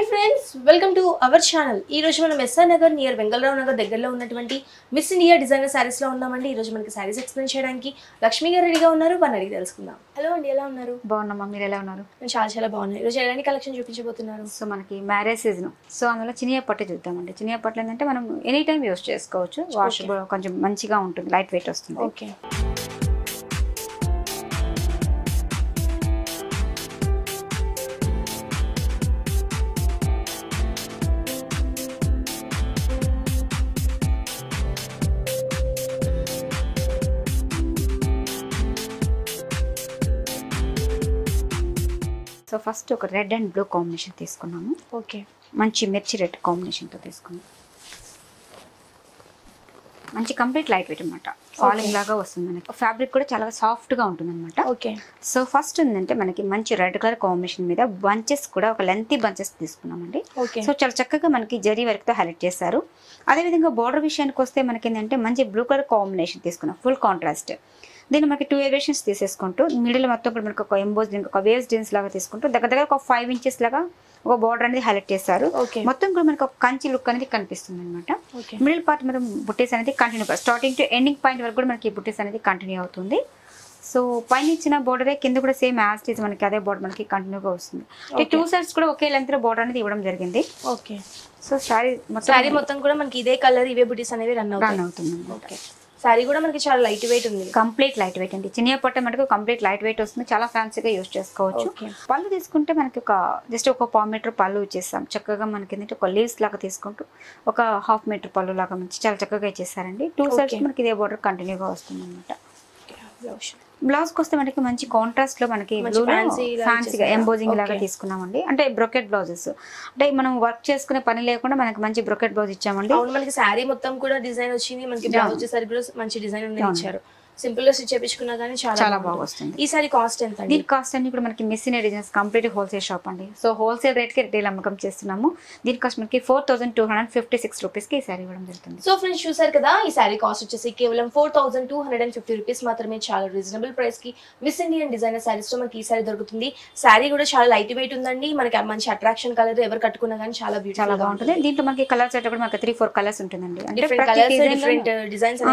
Hi friends, welcome to our channel. ఈ రోజు మనం ఎస్ఆర్ నగర్ నియర్ వెంగళరావు నగర్ దగ్గరలో ఉన్నటువంటి మిస్ ఇండియా డిజైనర్ శారీస్ లో ఉన్నామండి. ఈ రోజు మనకి శారీస్ ఎక్స్ప్లెయిన్ చేయడానికి లక్ష్మి గారు రెడీగా ఉన్నారు. వారిని అడిగి తెలుసుకుందాం. హలో అండి, ఎలా ఉన్నారు? బాగున్నామా, మీరు ఎలా ఉన్నారు? నేను చాలా బాగున్నాను. ఈ రోజు ఎలాంటి కలెక్షన్ చూపించబోతున్నారు? సో మనకి మ్యారేజ్ సీజన్, సో అందులో చినియా పట్టు చూద్దామండి. చినియా పట్లు ఏంటంటే మనం ఎనీ టైం యూస్ చేసుకోవచ్చు. వాషబుల్, కొంచెం మంచిగా ఉంటుంది, లైట్ వెయిట్ వస్తుంది. ఓకే, సో ఫస్ట్ ఒక రెడ్ అండ్ బ్లూ కాంబినేషన్ తీసుకున్నాము. ఓకే, మంచి మిర్చి రెడ్ కాంబినేషన్తో తీసుకున్నాం. మంచి కంప్లీట్ లైట్ వెయిట్ అనమాట, ఫాలింగ్ లాగా వస్తుంది. మనకి ఫ్యాబ్రిక్ కూడా చాలా సాఫ్ట్గా ఉంటుంది అనమాట. ఓకే. సో ఫస్ట్ ఏంటంటే మనకి మంచి రెడ్ కలర్ కాంబినేషన్ మీద బంచెస్ కూడా ఒక లెంతీ బంచెస్ తీసుకున్నామండి. ఓకే. సో చాలా చక్కగా మనకి జరీ వర్క్తో హైలైట్ చేశారు. అదేవిధంగా బార్డర్ విషయానికి వస్తే మనకి ఏంటంటే మంచి బ్లూ కలర్ కాంబినేషన్ తీసుకున్నాం, ఫుల్ కాంట్రాస్ట్. దీన్ని మనకి 2 వేరియేషన్స్ తీసేసుకుంటూ మిడిల్ మొత్తం కూడా మనకి ఒక ఎంబోజ్, ఒక వేవ్స్ డిజైన్స్ లాగా తీసుకుంటూ దగ్గర ఒక 5 ఇంచెస్ లాగా ఒక బార్డర్ అనేది హైలైట్ చేశారు. మొత్తం కూడా మనకి ఒక కంచి లుక్ అనేది కనిపిస్తుంది అనమాట. మిడిల్ పార్ట్ మనం బుట్టీస్ అనేది continue, starting to ending point వరకు కూడా మనకి బుట్టీస్ అనేది కంటిన్యూ అవుతుంది. సో పైన ఇచ్చిన బోర్డరే కింద కూడా సేమ్ యాజ్ ఇట్ ఈజ్ మనకి అదే బోర్డర్ మనకి కంటిన్యూగా వస్తుంది. 2 సైడ్స్ కూడా ఒకే లెంత్ లో బోర్డర్ అనేది ఇవ్వడం జరిగింది. ఓకే. సో శారీ మొత్తం కూడా మనకి ఇదే కలర్, ఇవే బుటీస్ అనేవి రన్ అవుతుంది. ఓకే. శారీ కూడా మనకి చాలా లైట్ వెయిట్ ఉంది, కంప్లీట్ లైట్ వెయిట్ అండి. చినియా పట్టు మటుకు కంప్లీట్ లైట్ వెయిట్ వస్తుంది, చాలా ఫ్యాన్సీగా యూస్ చేసుకోవచ్చు. పళ్ళు తీసుకుంటే మనకి ఒక జస్ట్ ఒక 1/4 మీటర్ పళ్ళు ఇచ్చేస్తాం. చక్కగా మనకి ఏంటంటే ఒక లీవ్స్ లాగా తీసుకుంటూ ఒక 1/2 మీటర్ పళ్ళు లాగా మంచి చాలా చక్కగా ఇచ్చేసారండి. 2 సైడ్స్ మనకి ఇదే బోర్డర్ కంటిన్యూగా వస్తుంది అనమాట. బ్లౌజ్ వస్తే మనకి మంచి కాంట్రాస్ట్ లో మనకి ఫ్యాన్సీగా ఎంబోజింగ్ లాగా తీసుకున్నామండి. అంటే బ్రొకెట్ బ్లౌజెస్, అంటే మనం వర్క్ చేసుకునే పని లేకుండా మనకి మంచి బ్రొకెట్ బ్లౌజ్ ఇచ్చామండి. మనకి శారీ మొత్తం కూడా డిజైన్ వచ్చింది, మనకి బ్లౌజ్ వచ్చేసరికి కూడా మంచి డిజైన్ అనేది ఇచ్చారు. సింపుల్ గా స్టిచ్ చేపించుకున్నా కానీ చాలా బాగా వస్తుంది. ఈ సారీ కాస్ట్ ఎంత? దీని కాస్ట్ అన్ని కూడా మనకి miss India designs complete wholesale shop అండి. సో హోల్సేల్ రేట్ కి రిటైల్ అమ్మకం చేస్తున్నాము. దీని కాస్ట్ మనకి 4256 రూపీస్ కి ఈ సారీ ఇవ్వడం జరుగుతుంది. సో ఫ్రెండ్స్ చూసారు కదా, ఈ సారీ కాస్ట్ వచ్చేసి కేవలం 4250 రూపీస్ మాత్రమే. చాలా రీజనబుల్ ప్రైస్ కి మిస్ ఇండియన్ డిజైనర్ సారీస్ లో మనకి ఈ సారీ దొరుకుతుంది. సారీ కూడా చాలా లైట్ వెయిట్ ఉందండి. మనకి మంచి అట్రాక్షన్ కలర్, ఎవరు కట్టుకున్నా కానీ చాలా బ్యూటిఫుల్ గా ఉంటుంది. దీంట్లో మనకి కలర్స్ అయితే కూడా మనకి 3-4 కలర్స్ ఉంటుందండి. Different designs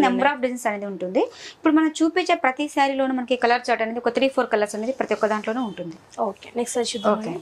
number of designs అనేది ఉంటుంది. ఇప్పుడు మనం చూపించే ప్రతి శారీలోనూ మనకి కలర్ చార్ట్ అనేది ఒక 3-4 కలర్స్ అనేది ప్రతి ఒక్క దాంట్లోనూ ఉంటుంది. ఓకే, నెక్స్ట్ సారీ చూద్దాం. Okay.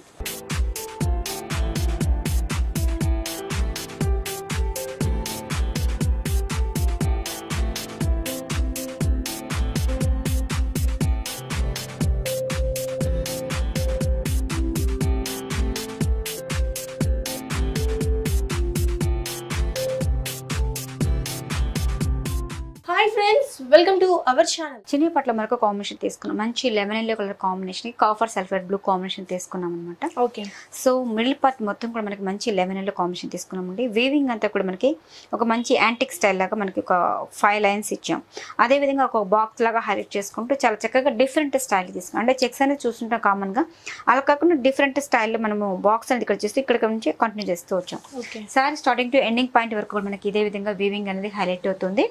Hi friends, welcome to our channel. చినియా పట్ల మరొక కాంబినేషన్ తీసుకున్నాం. మంచి lemon yellow colour combination, copper sulphur blue combination తీసుకున్నాం అనమాట. ఓకే. సో మిడిల్ పార్ట్ మొత్తం కూడా మనకి మంచి లెమన్ ఎల్లో కాంబినేషన్ తీసుకున్నామండి. వీవింగ్ అంతా కూడా మనకి ఒక మంచి యాంటిక్ స్టైల్ లాగా మనకి ఒక 5 లైన్స్ ఇచ్చాం. అదేవిధంగా ఒక బాక్స్ లాగా హైలైట్ చేసుకుంటూ చాలా చక్కగా డిఫరెంట్ స్టైల్ తీసుకున్నాం. అంటే చెక్స్ అనేది చూస్తుంటాం కామన్ గా, అలా కాకుండా డిఫరెంట్ స్టైల్లో మనము బాక్స్ అనేది ఇక్కడ చేస్తూ ఇక్కడ నుంచి కంటిన్యూ చేస్తూ వచ్చాం. Sorry starting to ending point వరకు కూడా మనకి ఇదే విధంగా వీవింగ్ అనేది హైలైట్ అవుతుంది.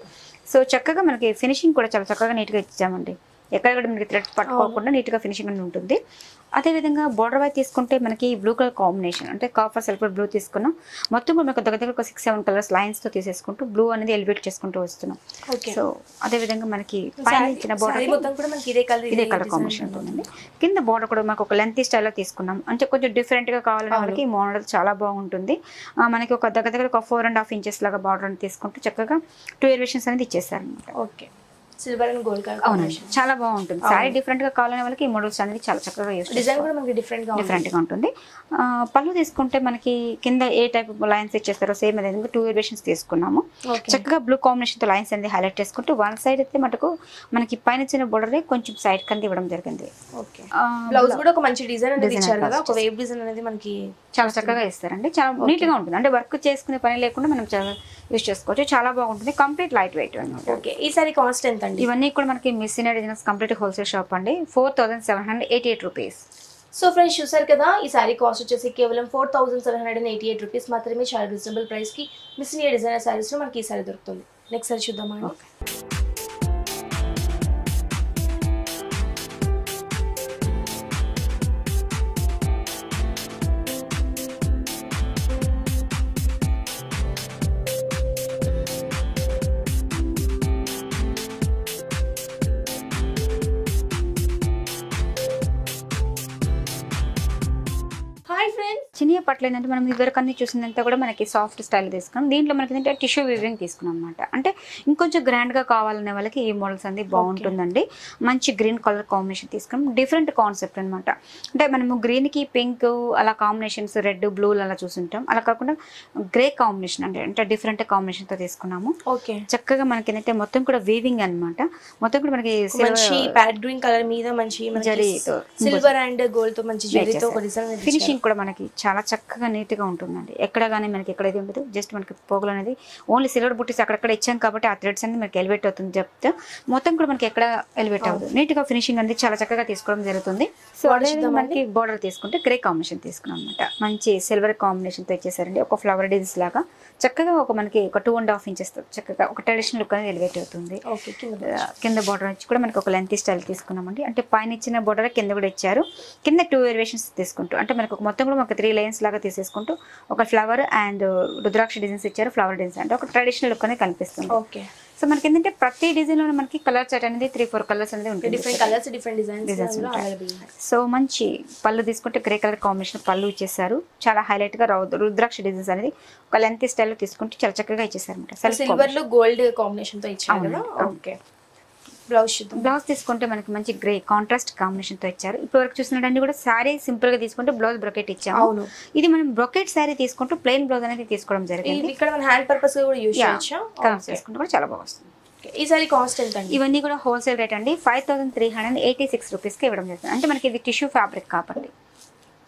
సో చక్కగా మనకి ఫినిషింగ్ కూడా చాలా చక్కగా నీట్గా ఇచ్చామండి. ఎక్కడ కూడా మనకి థ్రెడ్స్ పట్టుకోకుండా నీట్గా ఫినిషింగ్ అనేది ఉంటుంది. అదేవిధంగా బోర్డర్ వైపు తీసుకుంటే మనకి బ్లూ కలర్ కాంబినేషన్, అంటే కాఫర్ సల్ఫర్ బ్లూ తీసుకున్నాం. మొత్తం కూడా మనకు దగ్గర ఒక 6-7 కలర్స్ లైన్స్తో తీసేసుకుంటూ బ్లూ అనేది ఎలివేట్ చేసుకుంటూ వస్తున్నాం. సో అదేవిధంగా మనకి పైన ఇచ్చిన బోర్డర్ ఇదే కలర్ కాంబినేషన్ ఉంటుందండి. కింద బోర్డర్ కూడా మనకు ఒక లెంతీ స్టైల్లో తీసుకున్నాం. అంటే కొంచెం డిఫరెంట్గా కావాలని మనకి మోడల్ చాలా బాగుంటుంది. మనకి ఒక దగ్గర ఒక 4.5 ఇంచెస్ లాగా బార్డర్ అని తీసుకుంటూ చక్కగా 2 వేరియేషన్స్ అనేది ఇచ్చేసారు అనమాట. Okay. Silver and gold colour. అవునండి, చాలా బాగుంటుంది. సారీ డిఫరెంట్ గా కావాలనే వాళ్ళకి ఈ మోడల్స్ అనేది చాలా చక్కగా యూస్ డిజైన్ కూడా మనకి డిఫరెంట్ గా ఉంటుంది. పళ్ళు తీసుకుంటే మనకి కింద ఏ టైప్ లైన్స్ ఇచ్చేస్తారో సేమ్ అదే 2 వేరియేషన్స్ తీసుకున్నాము. చక్కగా బ్లూ కాంబినేషన్ తో లైన్స్ అనేది హైలైట్ చేసుకుంటూ వన్ సైడ్ అయితే మటుకు మనకి పైన చిన్న బోర్డర్ కొంచెం సైడ్ కింద ఇవ్వడం జరిగింది. ఓకే. బ్లౌజ్ కూడా ఒక మంచి డిజైన్ అనేది ఇచ్చారు కదా, ఒక వేవ్ డిజైన్ అనేది మనకి చాలా చక్కగా ఇస్తారండి. చాలా నీట్ గా ఉంటుంది. అంటే వర్క్ చేసుకునే పని లేకుండా మనం యూస్ చేసుకోవచ్చు. చాలా బాగుంటుంది, కంప్లీట్ లైట్ వెయిట్ అన్నమాట. ఓకే. ఈ సారీ కాస్ట్ ఎంత అండి? ఇవన్నీ కూడా మనకి miss India designs complete wholesale shop అండి. 4788 రూపీస్. సో ఫ్రెండ్స్ చూసారు కదా, ఈ సారీ కాస్ట్ వచ్చేసి కేవలం 4788 రూపీస్ మాత్రమే. చాలా రీజనబుల్ ప్రైస్ కి మిస్ ఇండియా డిజైనర్ సారీస్ లో మనకి ఈ సారీ దొరుకుతుంది. నెక్స్ట్ సారీ చూద్దామండి. చినియా పట్ల ఏంటంటే మనం ఇదివరకన్నీ చూసిందంతా కూడా మనకి సాఫ్ట్ స్టైల్ తీసుకున్నాం. దీంట్లో మనకి ఏంటంటే టిష్యూ వీవింగ్ తీసుకున్నాం అనమాట. అంటే ఇంకొంచెం గ్రాండ్గా కావాలనే వాళ్ళకి ఈ మోడల్స్ అనేది బాగుంటుందండి. మంచి గ్రీన్ కలర్ కాంబినేషన్ తీసుకున్నాం. డిఫరెంట్ కాన్సెప్ట్ అనమాట. అంటే మనము గ్రీన్కి పింక్ అలా కాంబినేషన్స్, రెడ్ బ్లూ అలా చూసుంటాం. అలా కాకుండా గ్రే కాంబినేషన్ అంటే డిఫరెంట్ కాంబినేషన్తో తీసుకున్నాము. ఓకే, చక్కగా మనకి ఏంటంటే మొత్తం కూడా వీవింగ్ అనమాట. మొత్తం కూడా మనకి ప్యారెట్ గ్రీన్ కలర్ మీద మంచి సిల్వర్ అండ్ గోల్డ్ తో మంచి జరీతో ఫినిషింగ్ కూడా మనకి చాలా చక్కగా నీట్ గా ఉంటుందండి. ఎక్కడ కానీ మనకి ఎక్కడైతే ఉండదు, జస్ట్ మనకి పోగులు అనేది ఓన్లీ సిల్వర్ బుట్టీస్ అక్కడక్కడ ఇచ్చాం కాబట్టి ఆ థ్రెడ్స్ అనేది మనకి ఎలివేట్ అవుతుంది చెప్తే మొత్తం కూడా మనకి ఎక్కడ ఎలివేట్ అవుతుంది. నీట్ గా ఫినిషింగ్ అనేది చాలా చక్కగా తీసుకోవడం జరుగుతుంది. సో అదే మనకి బోర్డర్ తీసుకుంటే గ్రే కాంబినేషన్ తీసుకున్నాం అనమాట. మంచి సిల్వర్ కాంబినేషన్ తో ఇచ్చేసారండి. ఒక ఫ్లవర్ డిజైన్స్ లాగా చక్కగా ఒక మనకి ఒక 2.5 ఇంచెస్ చక్కగా ఒక ట్రెడిషనల్ లుక్ అనేది ఎలివేట్ అవుతుంది. కింద బోర్డర్ వచ్చి కూడా మనకి ఒక లెంత్ స్టైల్ తీసుకున్నామండి. అంటే పైన ఇచ్చిన బోర్డర్ కింద కూడా ఇచ్చారు. కింద 2 వేరియేషన్స్ తీసుకుంటూ అంటే మనకు మొత్తం కూడా మనకి 3 లైన్స్ లాగా తీసేసుకుంటూ ఒక ఫ్లవర్ అండ్ రుద్రాక్ష డిజైన్స్ ఇచ్చారు. ఫ్లవర్ డిజైన్స్ అంటే ఒక ట్రెడిషనల్ లుక్ అనేది కనిపిస్తుంది. ఓకే, సో మనకి ఏంటంటే ప్రతి డిజైన్ లో మనకి కలర్ చార్ట్ అనేది 3-4 కలర్స్ అనేది ఉంటుంది. Different colours, different designs available ఉన్నాయి. సో మంచి పళ్ళు తీసుకుంటే గ్రే కలర్ కాంబినేషన్ పళ్ళు ఇచ్చేసారు. చాలా హైలైట్ గా రుద్రాక్ష డిజైన్స్ అనేది ఒక లెంత్ స్టైల్ లో తీసుకుంటే చాలా చక్కగా ఇచ్చేసారు అనమాట. సిల్వర్ లో గోల్డ్ కాంబినేషన్ తో ఇచ్చారు కదా. ఓకే, బ్లౌజ్ తీసుకుంటే మనకి మంచి గ్రే కాంట్రాస్ట్ కాంబినేషన్ తో ఇచ్చారు. ఇప్పుడు వరకు చూసినట్టు కూడా శారీ సింపుల్ గా తీసుకుంటే బ్లౌజ్ బ్రొకెట్ ఇచ్చాము. ఇది మనం బ్రొకెట్ శారీ తీసుకుంటూ ప్లెయిన్ బ్లౌజ్ అనేది తీసుకోవడం జరిగింది. ఇక్కడ మనం హ్యాండ్ పర్పస్ కూడా యూస్ చేయొచ్చు. చేసుకుంటే కూడా చాలా బాగుంది. ఈ సారీ కాస్ట్ ఎంత అండి? ఇవన్నీ కూడా హోల్సేల్ రేట్ అండి. 5386 రూపీస్ కి ఇవ్వడం జరుగుతుంది. అంటే మనకి ఇది టిష్యూ ఫ్యాబ్రిక్ కాబట్టి.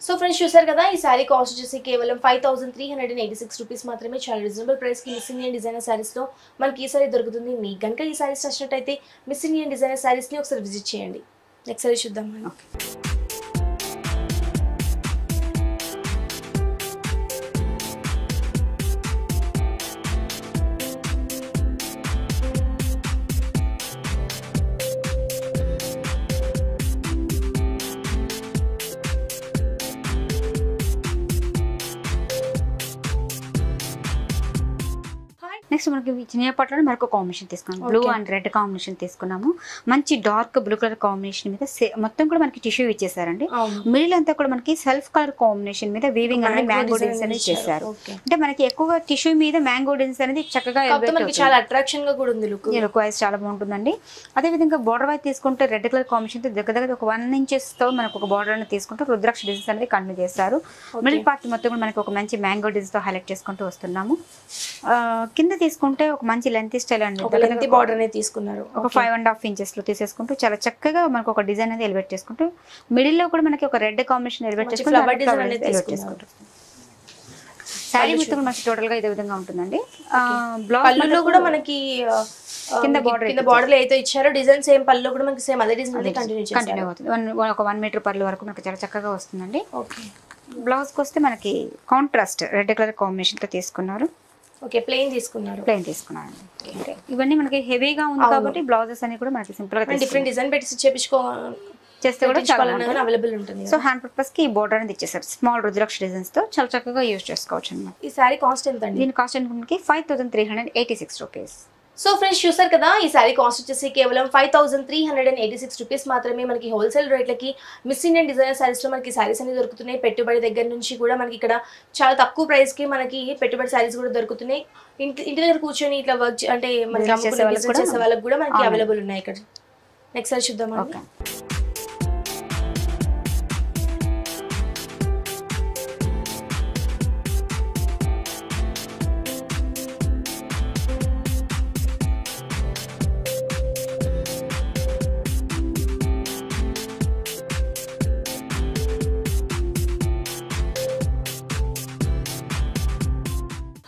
సో ఫ్రెండ్స్ చూసారు కదా, ఈ సారీ కాస్ట్ వచ్చేసి కేవలం 5386 రూపీస్ మాత్రమే. చాలా రీజనబుల్ ప్రైస్ కి మిస్ ఇండియన్ డిజైనర్ సారీస్ లో మనకి ఈ సారీ దొరుకుతుంది. మీకు కనుక ఈ సారీస్ నచ్చినట్టయితే మిస్ ఇండియన్ డిజైనర్ సారీస్ ని ఒకసారి విజిట్ చేయండి. నెక్స్ట్ సారీ చూద్దాం. నెక్స్ట్ మనకి చిన్నపట్లలో మరొక కాంబినేషన్ తీసుకున్నాము. బ్లూ అండ్ రెడ్ కాంబినేషన్ తీసుకున్నాము. మంచి డార్క్ బ్లూ కలర్ కాంబినేషన్ మీద మొత్తం కూడా మనకి టిష్యూ ఇచ్చేసారండి. మిడిల్ అంతా కూడా మనకి సెల్ఫ్ కలర్ కాంబినేషన్ మీద వీవింగ్ అనేది మ్యాంగో డిజైన్స్ అనేది చేశారు. అంటే మనకి ఎక్కువగా టిష్యూ మీద మ్యాంగో డిజైన్స్ అనేది చక్కగా చాలా అట్రాక్షన్ గా కూడా ఉంది. లుక్ వైజ్ చాలా బాగుంటుందండి. అదే విధంగా బోర్డర్ వైజ్ తీసుకుంటే రెడ్ కలర్ కాంబినేషన్ తో దగ్గర ఒక 1 ఇంచెస్ తో మనకు ఒక బోర్డర్ అనేది తీసుకుంటూ రుద్రాక్ష డిజైన్స్ అనేది కంటిన్యూ చేస్తారు. మిడిల్ పార్ట్ మొత్తం కూడా మనకి ఒక మంచి మ్యాంగో డిజైన్స్ తో హైలైట్ చేసుకుంటూ వస్తున్నాము. కింద తీసుకుంటే ఒక మంచి లెంత్ స్టైల్ అండి. బార్డర్ అనేది తీసుకున్నారు. ఒక 5.5 ఇంచెస్ లో తీసేసుకుంటూ చాలా చక్కగా మనకు ఒక డిజైన్ అనేది ఎలివేట్ చేసుకుంటూ మిడిల్ లో కూడా మనకి ఒక రెడ్ కాంబినేషన్ ఎలివేట్ చేసుకుంటూ శారీ మొత్తం మనకి టోటల్ గా ఇదే విధంగా ఉంటుందండి. బ్లౌజ్ కూడా మనకి కింద బార్డర్ అయితే ఇచ్చారో డిజైన్ సేమ్ పళ్ళు కూడా మనకి సేమ్ అదే డిజైన్ కంటిన్యూ అవుతుంది. ఒక 1 మీటర్ పళ్ళు వరకు మనకి చాలా చక్కగా వస్తుందండి. బ్లౌజ్ కి వస్తే మనకి కాంట్రాస్ట్ రెడ్ కలర్ కాంబినేషన్ తో తీసుకున్నారు. ఓకే, ప్లెయిన్ తీసుకున్నారు. ఇవన్నీ మనకి హెవీగా ఉంది కాబట్టి బ్లౌజెస్ అన్ని కూడా మనకి సింపుల్ గా డిఫరెంట్ డిజైన్ పెట్టి చేస్తే కూడా చాలా అవైలబుల్ ఉంటుంది. సో హ్యాండ్ పర్పస్ కి ఈ బోర్డర్ అనేది ఇచ్చేసారు. స్మాల్ రుద్రాక్ష డిజైన్స్ తో చాలా చక్కగా యూజ్ చేసుకోవచ్చు అన్నమాట. ఈ సారీ కాస్ట్ ఎంత అండి? దీని కాస్ట్ మనకి 5386 రూపీస్. సో ఫ్రెండ్స్ చూసారు కదా, ఈ సారీ కాస్ట్ వచ్చేసి కేవలం 5386 రూపీస్ మాత్రమే. మనకి హోల్సేల్ రేట్లకి మిస్ ఇండియన్ డిజైనర్ సారీస్ లో మనకి సారీస్ అనేది దొరుకుతున్నాయి. పెట్టుబడి దగ్గర నుంచి కూడా మనకి ఇక్కడ చాలా తక్కువ ప్రైస్ కి మనకి పెట్టుబడి సారీస్ కూడా దొరుకుతున్నాయి. ఇంటి దగ్గర కూర్చొని ఇట్లా వర్క్ అంటే మనకి చేసే వాళ్ళకి కూడా మనకి అవైలబుల్ ఉన్నాయి ఇక్కడ. నెక్స్ట్ సారీ చూద్దాం.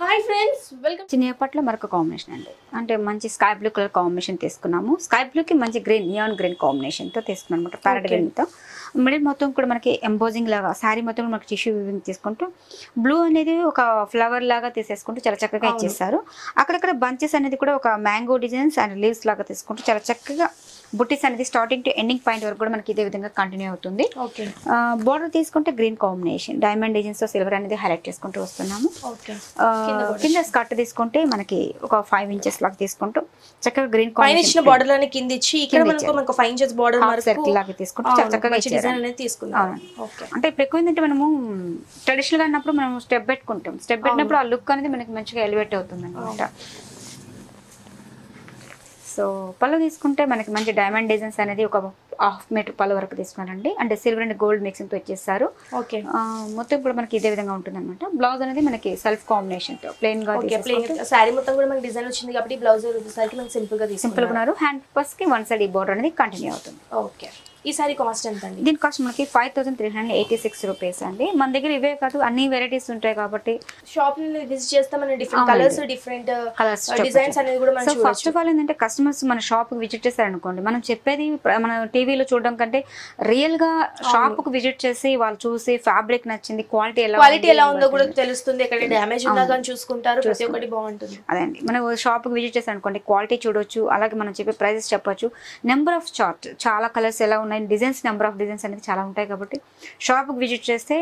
Hi friends, welcome. చిన్నపట్లో మరొక కాంబినేషన్ అండి. అంటే మంచి స్కై బ్లూ కలర్ కాంబినేషన్ తీసుకున్నాము. స్కై బ్లూకి మంచి గ్రీన్ నియాన్ గ్రీన్ కాంబినేషన్తో తీసుకున్నాం అనమాట. ప్యారెట్ గ్రీన్తో మిడిల్ మొత్తం కూడా మనకి ఎంబోజింగ్ లాగా శారీ మొత్తం మనకి టిష్యూ వీవింగ్ తీసుకుంటూ బ్లూ అనేది ఒక ఫ్లవర్ లాగా తీసేసుకుంటూ చాలా చక్కగా ఇచ్చేస్తారు. అక్కడక్కడ బంచెస్ అనేది కూడా ఒక మ్యాంగో డిజైన్స్ అండ్ లీవ్స్ లాగా తీసుకుంటూ చాలా చక్కగా బుట్టీస్ అనేది స్టార్టింగ్ టు ఎండింగ్ పాయింట్ వరకు కూడా మనకి ఇదే విధంగా కంటిన్యూ అవుతుంది. బోర్డర్ తీసుకుంటే గ్రీన్ కాంబినేషన్ డైమండ్ డిజైన్స్ తో సిల్వర్ అనేది హైలైట్ చేసుకుంటూ వస్తున్నాము. కింద స్కర్ట్ తీసుకుంటే మనకి ఒక 5 ఇంచెస్ లాగా తీసుకుంటూ చక్కగా గ్రీన్ పైన ఇచ్చిన బార్డర్ లోనే కింద ఇచ్చి ఇక్కడ మనకు 5 ఇంచెస్ బార్డర్ సర్కిల్ లాగా తీసుకుంటే చాలా చక్కగా డిజైన్ అనేది తీసుకున్నాం. ఓకే, అంటే ఇప్పుడు ఎక్కువ ఏంటంటే మనము ట్రెడిషనల్ గా అన్నప్పుడు మనం స్టెప్ పెట్టుకుంటాం. స్టెప్ పెట్టినప్పుడు ఆ లుక్ అనేది మనకి మంచిగా ఎలివేట్ అవుతుంది అనమాట. సో పళ్ళు తీసుకుంటే మనకి మంచి డైమండ్ డిజైన్స్ అనేది ఒక 1/2 మీటర్ పళ్ళు వరకు తీసుకున్నారండి. అంటే సిల్వర్ అండ్ గోల్డ్ మిక్సింగ్ తో ఇచ్చేస్తారు. ఓకే, మొత్తం కూడా మనకి ఇదే విధంగా ఉంటుంది అనమాట. బ్లౌజ్ అనేది మనకి సెల్ఫ్ కాంబినేషన్ తో ప్లెయిన్ గా సారీ మొత్తం కూడా మనకి డిజైన్ వచ్చింది కాబట్టి బ్లౌజ్ వచ్చేసరికి మనకి సింపుల్ గా ఉన్నారు. హ్యాండ్ పర్స్ కి 1 సైడ్ ఈ బోర్డర్ అనేది కంటిన్యూ అవుతుంది. ఓకే, ఈ సారీ కాస్ట్ ఎంత అండి? దీని కాస్ట్ మనకి 5386 రూపీస్ అండి. మన దగ్గర ఇవే కాదు అన్ని వెరైటీస్ ఉంటాయి కాబట్టి షాప్ ని విజిట్ చేస్తే మనం డిఫరెంట్ కలర్స్ డిఫరెంట్ డిజైన్స్ అనేది కూడా మనం చూడొచ్చు. ఫస్ట్ ఆఫ్ ఆల్ ఏంటంటే కస్టమర్స్ మన షాప్ కి విజిట్ చేస్తారు అనుకోండి, మనం చెప్పేది మన టీవీలో చూడడం కంటే రియల్ గా షాప్ కు విజిట్ చేసి వాళ్ళు చూసి ఫ్యాబ్రిక్ నచ్చింది, క్వాలిటీ ఎలా ఉందో కూడా తెలుస్తుంది. ఎక్కడ డ్యామేజ్ ఉన్నా కానీ చూసుకుంటారు, ప్రతి ఒక్కటి బాగుంటుంది. అదండి, మనం షాప్ కి విజిట్ చేస్తారు అనుకోండి, క్వాలిటీ చూడొచ్చు, అలాగే మనం చెప్పే ప్రైజెస్ చెప్పొచ్చు. నెంబర్ ఆఫ్ చార్ట్ చాలా కలర్స్ ఎలా ఉన్నాయి, డిజైన్స్ నెంబర్ ఆఫ్ డిజైన్స్ అనేది చాలా ఉంటాయి కాబట్టి షాప్కి విజిట్ చేస్తే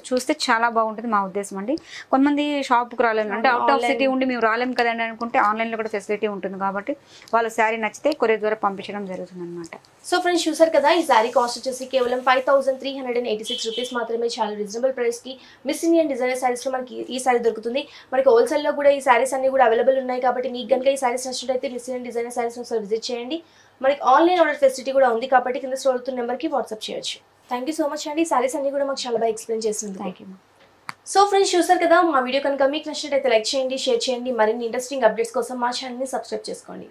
చూస్తే చాలా బాగుంటుంది మా ఉద్దేశం అండి. కొంతమంది షాప్కి రాలేము అంటే అవుట్ ఆఫ్ సిటీ ఉండి మేము రాలేము కదండి అనుకుంటే ఆన్లైన్లో కూడా ఫెసిలిటీ ఉంటుంది కాబట్టి వాళ్ళ శారీ నచ్చితే కొరియర్ ద్వారా పంపించడం జరుగుతుంది అనమాట. సో ఫ్రెండ్స్ చూసారు కదా, ఈ శారీ కాస్ట్ వచ్చేసి కేవలం 5386 రూపీస్ మాత్రమే. చాలా రీజనబుల్ ప్రైస్ కి మిస్ ఇండియన్ డిజైనర్ శారీస్ లో మనకి ఈ శారీ దొరుకుతుంది. మనకి హోల్సేల్ లో కూడా ఈ శారీస్ అన్ని కూడా అవైలబుల్ ఉన్నాయి కాబట్టి మీకు కనుక ఈ శారీస్ నచ్చినట్లయితే మిస్ ఇండియన్ డిజైనర్ శారీస్ ఒకసారి విజిట్ చేయండి. మనకి ఆన్లైన్ ఆర్డర్ ఫెసిలిటీ కూడా ఉంది కాబట్టి కింద స్క్రోల్ అవుతున్న నెంబర్కి వాట్సాప్ చేయొచ్చు. థ్యాంక్ యూ సో మచ్ అండి, సారీస్ అన్ని కూడా మాకు చాలా బాగా ఎక్స్ప్లెయిన్ చేస్తుంది. Thank you. సో ఫ్రెండ్స్ చూసారు కదా, మా వీడియో కనుక మీకు నచ్చినట్లయితే లైక్ చేయండి, షేర్ చేయండి. మరిన్ని ఇంట్రెస్టింగ్ అప్డేట్స్ కోసం మా ఛానల్ని సబ్స్క్రైబ్ చేసుకోండి.